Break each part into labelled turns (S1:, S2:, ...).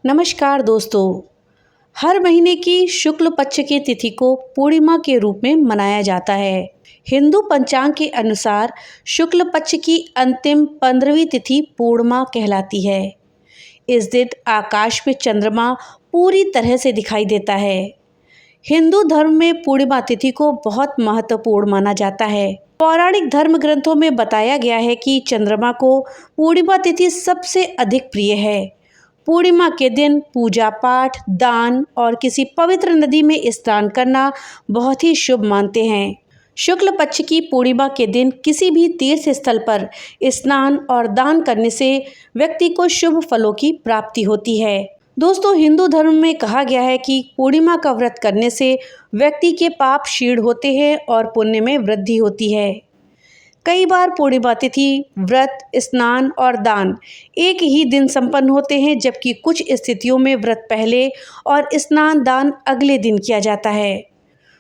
S1: नमस्कार दोस्तों। हर महीने की शुक्ल पक्ष की तिथि को पूर्णिमा के रूप में मनाया जाता है। हिंदू पंचांग के अनुसार शुक्ल पक्ष की अंतिम 15वीं तिथि पूर्णिमा कहलाती है। इस दिन आकाश में चंद्रमा पूरी तरह से दिखाई देता है। हिंदू धर्म में पूर्णिमा तिथि को बहुत महत्वपूर्ण माना जाता है। पौराणिक धर्म ग्रंथों में बताया गया है कि चंद्रमा को पूर्णिमा तिथि सबसे अधिक प्रिय है। पूर्णिमा के दिन पूजा पाठ, दान और किसी पवित्र नदी में स्नान करना बहुत ही शुभ मानते हैं। शुक्ल पक्ष की पूर्णिमा के दिन किसी भी तीर्थ स्थल पर स्नान और दान करने से व्यक्ति को शुभ फलों की प्राप्ति होती है। दोस्तों, हिंदू धर्म में कहा गया है कि पूर्णिमा का व्रत करने से व्यक्ति के पाप क्षीण होते हैं और पुण्य में वृद्धि होती है। कई बार पूर्णिमा तिथि, व्रत, स्नान और दान एक ही दिन संपन्न होते हैं, जबकि कुछ स्थितियों में व्रत पहले और स्नान दान अगले दिन किया जाता है।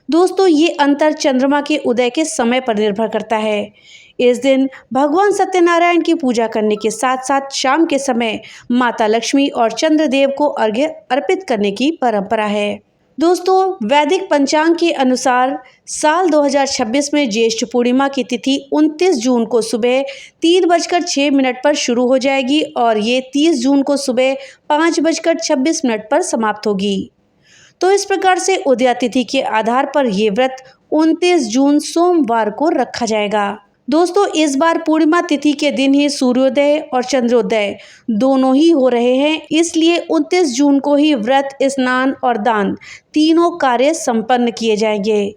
S1: दोस्तों, ये अंतर चंद्रमा के उदय के समय पर निर्भर करता है। इस दिन भगवान सत्यनारायण की पूजा करने के साथ साथ शाम के समय माता लक्ष्मी और चंद्रदेव को अर्घ्य अर्पित करने की परंपरा है। दोस्तों, वैदिक पंचांग के अनुसार साल 2026 में ज्येष्ठ पूर्णिमा की तिथि 29 जून को सुबह 3:06 पर शुरू हो जाएगी और ये 30 जून को सुबह 5:26 पर समाप्त होगी। तो इस प्रकार से उदया तिथि के आधार पर ये व्रत 29 जून सोमवार को रखा जाएगा। दोस्तों, इस बार पूर्णिमा तिथि के दिन ही सूर्योदय और चंद्रोदय दोनों ही हो रहे हैं, इसलिए 29 जून को ही व्रत, स्नान और दान तीनों कार्य संपन्न किए जाएंगे।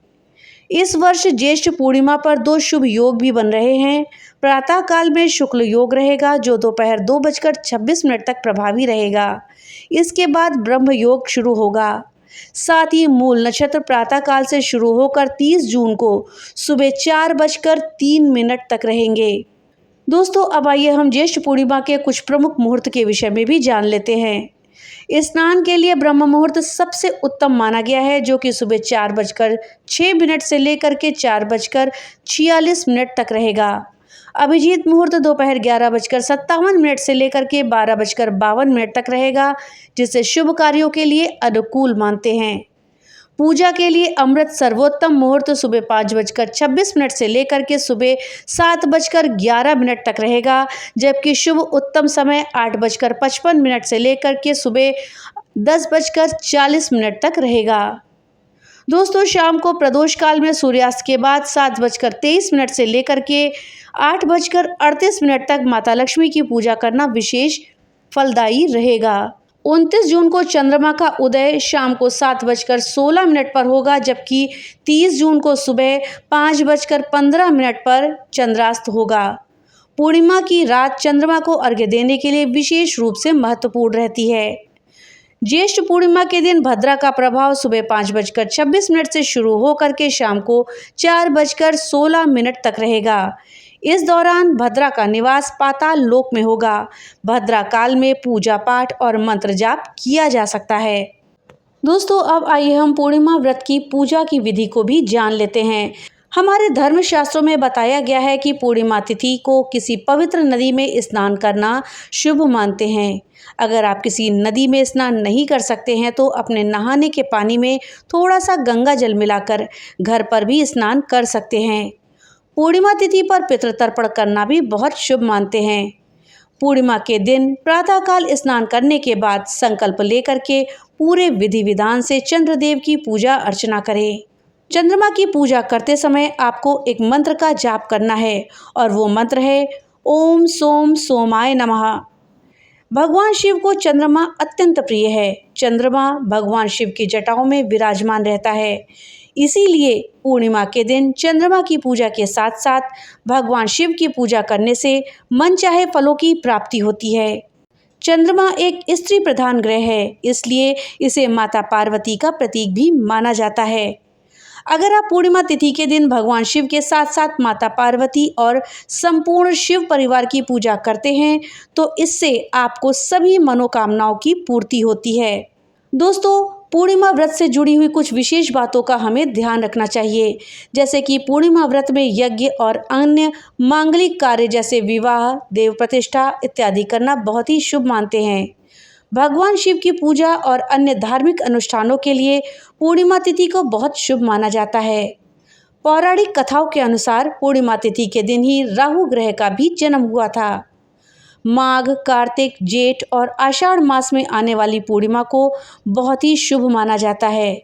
S1: इस वर्ष ज्येष्ठ पूर्णिमा पर 2 शुभ योग भी बन रहे हैं। प्रातः काल में शुक्ल योग रहेगा जो दोपहर 2:26 तक प्रभावी रहेगा। इसके बाद ब्रह्म योग शुरू होगा। साथ ही मूल नक्षत्र प्रातः काल से शुरू होकर 30 जून को सुबह 4:03 तक रहेंगे। दोस्तों, अब आइए हम ज्येष्ठ पूर्णिमा के कुछ प्रमुख मुहूर्त के विषय में भी जान लेते हैं। स्नान के लिए ब्रह्म मुहूर्त सबसे उत्तम माना गया है, जो कि सुबह 4:06 से लेकर के 4:46 तक रहेगा। अभिजीत मुहूर्त दोपहर 11:57 से लेकर के 12:52 तक रहेगा, जिसे शुभ कार्यों के लिए अनुकूल मानते हैं। पूजा के लिए अमृत सर्वोत्तम मुहूर्त सुबह 5:26 से लेकर के सुबह 7:11 तक रहेगा, जबकि शुभ उत्तम समय 8:55 से लेकर के सुबह 10:40 तक रहेगा। दोस्तों, शाम को प्रदोष काल में सूर्यास्त के बाद 7:23 से लेकर के 8:38 तक माता लक्ष्मी की पूजा करना विशेष फलदायी रहेगा। 29 जून को चंद्रमा का उदय शाम को 7:16 पर होगा, जबकि 30 जून को सुबह 5:15 पर चंद्रास्त होगा। पूर्णिमा की रात चंद्रमा को अर्घ्य देने के लिए विशेष रूप से महत्वपूर्ण रहती है। ज्येष्ठ पूर्णिमा के दिन भद्रा का प्रभाव सुबह 5:26 से शुरू होकर के शाम को 4:16 तक रहेगा। इस दौरान भद्रा का निवास पाताल लोक में होगा। भद्रा काल में पूजा पाठ और मंत्र जाप किया जा सकता है। दोस्तों, अब आइए हम पूर्णिमा व्रत की पूजा की विधि को भी जान लेते हैं। हमारे धर्मशास्त्रों में बताया गया है कि पूर्णिमा तिथि को किसी पवित्र नदी में स्नान करना शुभ मानते हैं। अगर आप किसी नदी में स्नान नहीं कर सकते हैं तो अपने नहाने के पानी में थोड़ा सा गंगा जल मिलाकर घर पर भी स्नान कर सकते हैं। पूर्णिमा तिथि पर पितृतर्पण करना भी बहुत शुभ मानते हैं। पूर्णिमा के दिन प्रातःकाल स्नान करने के बाद संकल्प लेकर के पूरे विधि विधान से चंद्रदेव की पूजा अर्चना करें। चंद्रमा की पूजा करते समय आपको एक मंत्र का जाप करना है और वो मंत्र है ओम सोम सोमाय नमः। भगवान शिव को चंद्रमा अत्यंत प्रिय है। चंद्रमा भगवान शिव की जटाओं में विराजमान रहता है, इसीलिए पूर्णिमा के दिन चंद्रमा की पूजा के साथ साथ भगवान शिव की पूजा करने से मनचाहे फलों की प्राप्ति होती है। चंद्रमा एक स्त्री प्रधान ग्रह है, इसलिए इसे माता पार्वती का प्रतीक भी माना जाता है। अगर आप पूर्णिमा तिथि के दिन भगवान शिव के साथ साथ माता पार्वती और संपूर्ण शिव परिवार की पूजा करते हैं तो इससे आपको सभी मनोकामनाओं की पूर्ति होती है। दोस्तों, पूर्णिमा व्रत से जुड़ी हुई कुछ विशेष बातों का हमें ध्यान रखना चाहिए, जैसे कि पूर्णिमा व्रत में यज्ञ और अन्य मांगलिक कार्य जैसे विवाह, देव प्रतिष्ठा इत्यादि करना बहुत ही शुभ मानते हैं। भगवान शिव की पूजा और अन्य धार्मिक अनुष्ठानों के लिए पूर्णिमा तिथि को बहुत शुभ माना जाता है। पौराणिक कथाओं के अनुसार पूर्णिमा तिथि के दिन ही राहु ग्रह का भी जन्म हुआ था। माघ, कार्तिक, जेठ और आषाढ़ मास में आने वाली पूर्णिमा को बहुत ही शुभ माना जाता है।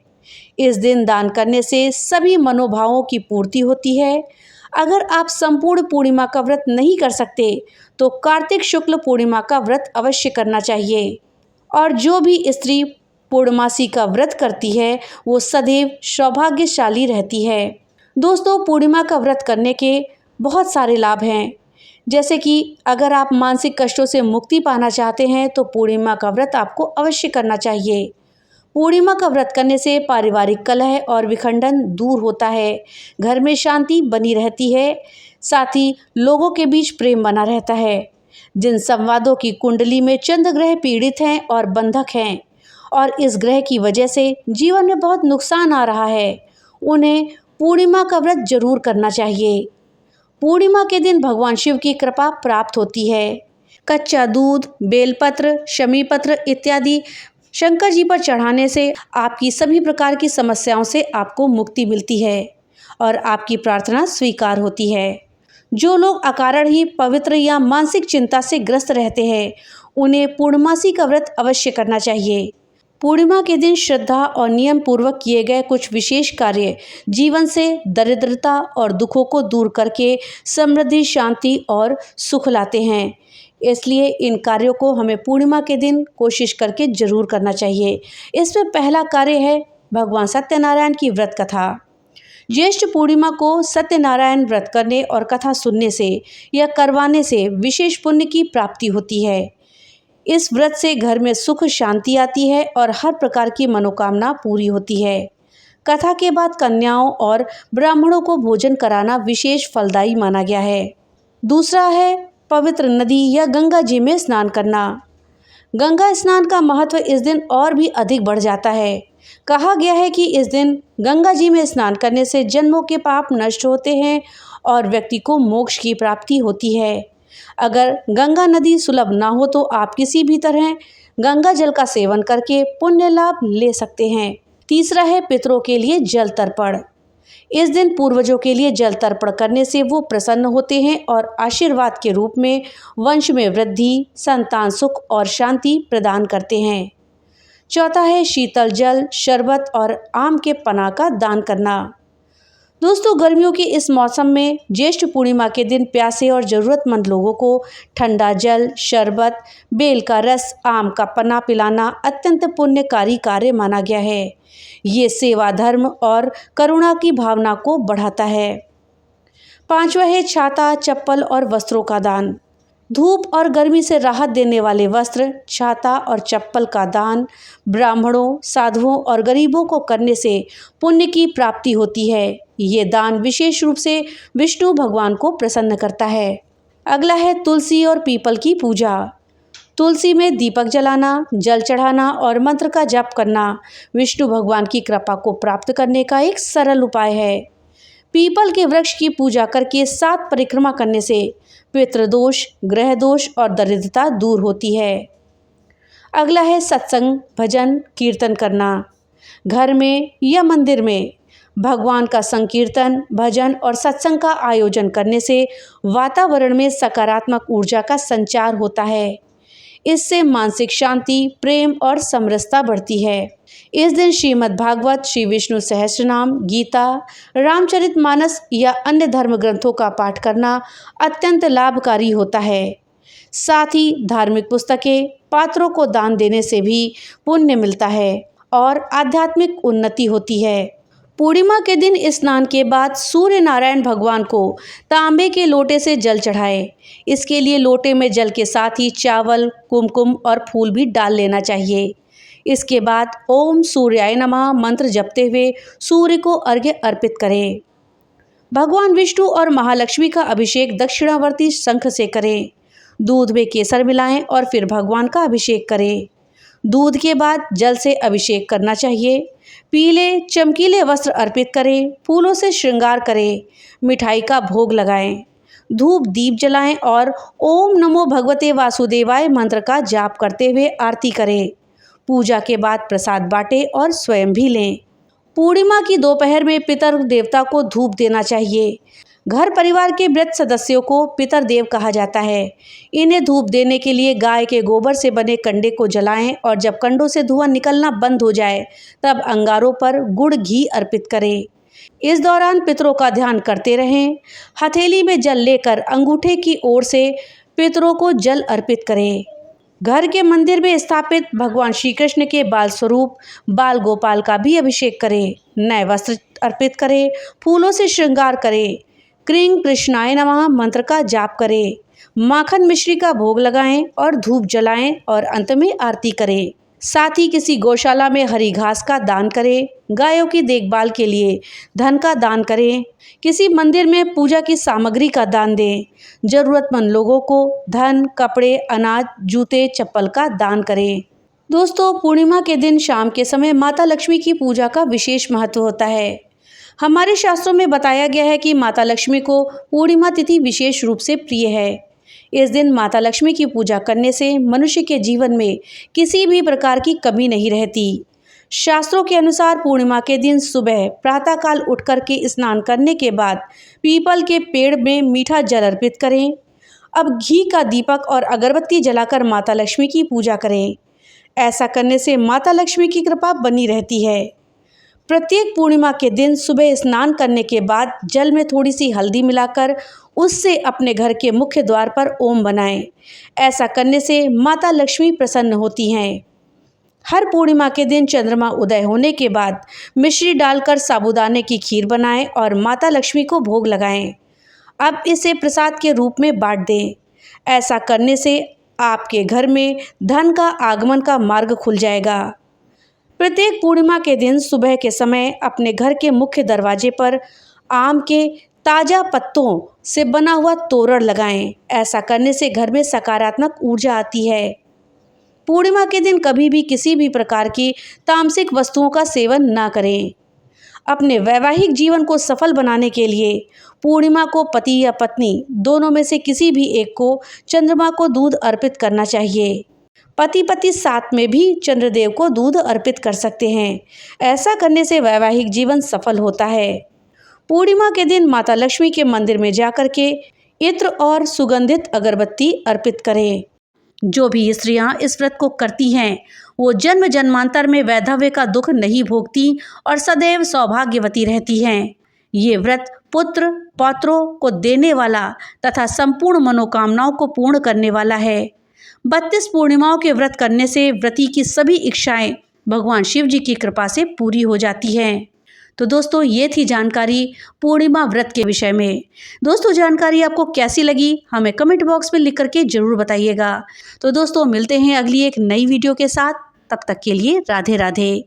S1: इस दिन दान करने से सभी मनोभावों की पूर्ति होती है। अगर आप संपूर्ण पूर्णिमा का व्रत नहीं कर सकते तो कार्तिक शुक्ल पूर्णिमा का व्रत अवश्य करना चाहिए। और जो भी स्त्री पूर्णमासी का व्रत करती है वो सदैव सौभाग्यशाली रहती है। दोस्तों, पूर्णिमा का व्रत करने के बहुत सारे लाभ हैं। जैसे कि अगर आप मानसिक कष्टों से मुक्ति पाना चाहते हैं तो पूर्णिमा का व्रत आपको अवश्य करना चाहिए। पूर्णिमा का व्रत करने से पारिवारिक कलह और विखंडन दूर होता है, घर में शांति बनी रहती है, साथ ही लोगों के बीच प्रेम बना रहता है। जिन संवादों की कुंडली में चंद्र ग्रह पीड़ित हैं और बंधक हैं और इस ग्रह की वजह से जीवन में बहुत नुकसान आ रहा है, उन्हें पूर्णिमा का व्रत जरूर करना चाहिए। पूर्णिमा के दिन भगवान शिव की कृपा प्राप्त होती है। कच्चा दूध, बेलपत्र, शमी पत्र इत्यादि शंकर जी पर चढ़ाने से आपकी सभी प्रकार की समस्याओं से आपको मुक्ति मिलती है और आपकी प्रार्थना स्वीकार होती है। जो लोग अकारण ही पवित्र या मानसिक चिंता से ग्रस्त रहते हैं, उन्हें पूर्णमासी का व्रत अवश्य करना चाहिए। पूर्णिमा के दिन श्रद्धा और नियम पूर्वक किए गए कुछ विशेष कार्य जीवन से दरिद्रता और दुखों को दूर करके समृद्धि, शांति और सुख लाते हैं। इसलिए इन कार्यों को हमें पूर्णिमा के दिन कोशिश करके जरूर करना चाहिए। इसमें पहला कार्य है भगवान सत्यनारायण की व्रत कथा। ज्येष्ठ पूर्णिमा को सत्यनारायण व्रत करने और कथा सुनने से या करवाने से विशेष पुण्य की प्राप्ति होती है। इस व्रत से घर में सुख शांति आती है और हर प्रकार की मनोकामना पूरी होती है। कथा के बाद कन्याओं और ब्राह्मणों को भोजन कराना विशेष फलदायी माना गया है। दूसरा है पवित्र नदी या गंगा जी में स्नान करना। गंगा स्नान का महत्व इस दिन और भी अधिक बढ़ जाता है। कहा गया है कि इस दिन गंगा जी में स्नान करने से जन्मों के पाप नष्ट होते हैं और व्यक्ति को मोक्ष की प्राप्ति होती है। अगर गंगा नदी सुलभ ना हो तो आप किसी भी तरह गंगा जल का सेवन करके पुण्य लाभ ले सकते हैं। तीसरा है पितरों के लिए जल तर्पण। इस दिन पूर्वजों के लिए जल तर्पण करने से वो प्रसन्न होते हैं और आशीर्वाद के रूप में वंश में वृद्धि, संतान सुख और शांति प्रदान करते हैं। चौथा है शीतल जल, शरबत और आम के पन्ना का दान करना। दोस्तों, गर्मियों के इस मौसम में ज्येष्ठ पूर्णिमा के दिन प्यासे और ज़रूरतमंद लोगों को ठंडा जल, शरबत, बेल का रस, आम का पन्ना पिलाना अत्यंत पुण्यकारी कार्य माना गया है। ये सेवा, धर्म और करुणा की भावना को बढ़ाता है। पांचवा है छाता, चप्पल और वस्त्रों का दान। धूप और गर्मी से राहत देने वाले वस्त्र, छाता और चप्पल का दान ब्राह्मणों, साधुओं और गरीबों को करने से पुण्य की प्राप्ति होती है। ये दान विशेष रूप से विष्णु भगवान को प्रसन्न करता है। अगला है तुलसी और पीपल की पूजा। तुलसी में दीपक जलाना, जल चढ़ाना और मंत्र का जप करना विष्णु भगवान की कृपा को प्राप्त करने का एक सरल उपाय है। पीपल के वृक्ष की पूजा करके 7 परिक्रमा करने से पितृदोष, ग्रह दोष और दरिद्रता दूर होती है। अगला है सत्संग, भजन, कीर्तन करना। घर में या मंदिर में भगवान का संकीर्तन, भजन और सत्संग का आयोजन करने से वातावरण में सकारात्मक ऊर्जा का संचार होता है। इससे मानसिक शांति, प्रेम और समरसता बढ़ती है। इस दिन श्रीमद् भागवत, श्री विष्णु सहस्त्रनाम, गीता, रामचरितमानस या अन्य धर्म ग्रंथों का पाठ करना अत्यंत लाभकारी होता है। साथ ही धार्मिक पुस्तकें, पात्रों को दान देने से भी पुण्य मिलता है और आध्यात्मिक उन्नति होती है। पूर्णिमा के दिन स्नान के बाद सूर्य नारायण भगवान को तांबे के लोटे से जल चढ़ाएं। इसके लिए लोटे में जल के साथ ही चावल, कुमकुम और फूल भी डाल लेना चाहिए। इसके बाद ओम सूर्याय नमः मंत्र जपते हुए सूर्य को अर्घ्य अर्पित करें। भगवान विष्णु और महालक्ष्मी का अभिषेक दक्षिणावर्ती शंख से करें। दूध में केसर मिलाएं और फिर भगवान का अभिषेक करें। दूध के बाद जल से अभिषेक करना चाहिए। पीले चमकीले वस्त्र अर्पित करें, फूलों से श्रृंगार करें, मिठाई का भोग लगाएं। धूप दीप जलाएं और ओम नमो भगवते वासुदेवाय मंत्र का जाप करते हुए आरती करें। पूजा के बाद प्रसाद बांटें और स्वयं भी लें। पूर्णिमा की दोपहर में पितर देवता को धूप देना चाहिए। घर परिवार के मृत सदस्यों को पितर देव कहा जाता है। इन्हें धूप देने के लिए गाय के गोबर से बने कंडे को जलाएं और जब कंडों से धुआं निकलना बंद हो जाए तब अंगारों पर गुड़ घी अर्पित करें। इस दौरान पितरों का ध्यान करते रहें। हथेली में जल लेकर अंगूठे की ओर से पितरों को जल अर्पित करें। घर के मंदिर में स्थापित भगवान श्री कृष्ण के बाल स्वरूप बाल गोपाल का भी अभिषेक करें। नए वस्त्र अर्पित करें। फूलों से श्रृंगार करें। क्रीं कृष्णाय नमः मंत्र का जाप करें। माखन मिश्री का भोग लगाएं और धूप जलाएं और अंत में आरती करें। साथ ही किसी गौशाला में हरी घास का दान करें। गायों की देखभाल के लिए धन का दान करें। किसी मंदिर में पूजा की सामग्री का दान दें। जरूरतमंद लोगों को धन, कपड़े, अनाज, जूते, चप्पल का दान करें। दोस्तों, पूर्णिमा के दिन शाम के समय माता लक्ष्मी की पूजा का विशेष महत्व होता है। हमारे शास्त्रों में बताया गया है कि माता लक्ष्मी को पूर्णिमा तिथि विशेष रूप से प्रिय है। इस दिन माता लक्ष्मी की पूजा करने से मनुष्य के जीवन में किसी भी प्रकार की कमी नहीं रहती। शास्त्रों के अनुसार पूर्णिमा के दिन सुबह प्रातःकाल उठ करके स्नान करने के बाद पीपल के पेड़ में मीठा जल अर्पित करें। अब घी का दीपक और अगरबत्ती जलाकर माता लक्ष्मी की पूजा करें। ऐसा करने से माता लक्ष्मी की कृपा बनी रहती है। प्रत्येक पूर्णिमा के दिन सुबह स्नान करने के बाद जल में थोड़ी सी हल्दी मिलाकर उससे अपने घर के मुख्य द्वार पर ओम बनाएं। ऐसा करने से माता लक्ष्मी प्रसन्न होती हैं। हर पूर्णिमा के दिन चंद्रमा उदय होने के बाद मिश्री डालकर साबूदाने की खीर बनाएं और माता लक्ष्मी को भोग लगाएं। अब इसे प्रसाद के रूप में बांट दें। ऐसा करने से आपके घर में धन का आगमन का मार्ग खुल जाएगा। प्रत्येक पूर्णिमा के दिन सुबह के समय अपने घर के मुख्य दरवाजे पर आम के ताज़ा पत्तों से बना हुआ तोरण लगाएं। ऐसा करने से घर में सकारात्मक ऊर्जा आती है। पूर्णिमा के दिन कभी भी किसी भी प्रकार की तामसिक वस्तुओं का सेवन ना करें। अपने वैवाहिक जीवन को सफल बनाने के लिए पूर्णिमा को पति या पत्नी दोनों में से किसी भी एक को चंद्रमा को दूध अर्पित करना चाहिए। पति साथ में भी चंद्रदेव को दूध अर्पित कर सकते हैं। ऐसा करने से वैवाहिक जीवन सफल होता है। पूर्णिमा के दिन माता लक्ष्मी के मंदिर में जाकर के इत्र और सुगंधित अगरबत्ती अर्पित करें। जो भी स्त्रियां इस व्रत को करती हैं वो जन्म जन्मांतर में वैधव्य का दुख नहीं भोगती और सदैव सौभाग्यवती रहती हैं। ये व्रत पुत्र पौत्रों को देने वाला तथा संपूर्ण मनोकामनाओं को पूर्ण करने वाला है। 32 पूर्णिमाओं के व्रत करने से व्रती की सभी इच्छाएं भगवान शिव जी की कृपा से पूरी हो जाती हैं। तो दोस्तों, ये थी जानकारी पूर्णिमा व्रत के विषय में। दोस्तों, जानकारी आपको कैसी लगी हमें कमेंट बॉक्स में लिख करके जरूर बताइएगा। तो दोस्तों, मिलते हैं अगली एक नई वीडियो के साथ। तब तक के लिए राधे राधे।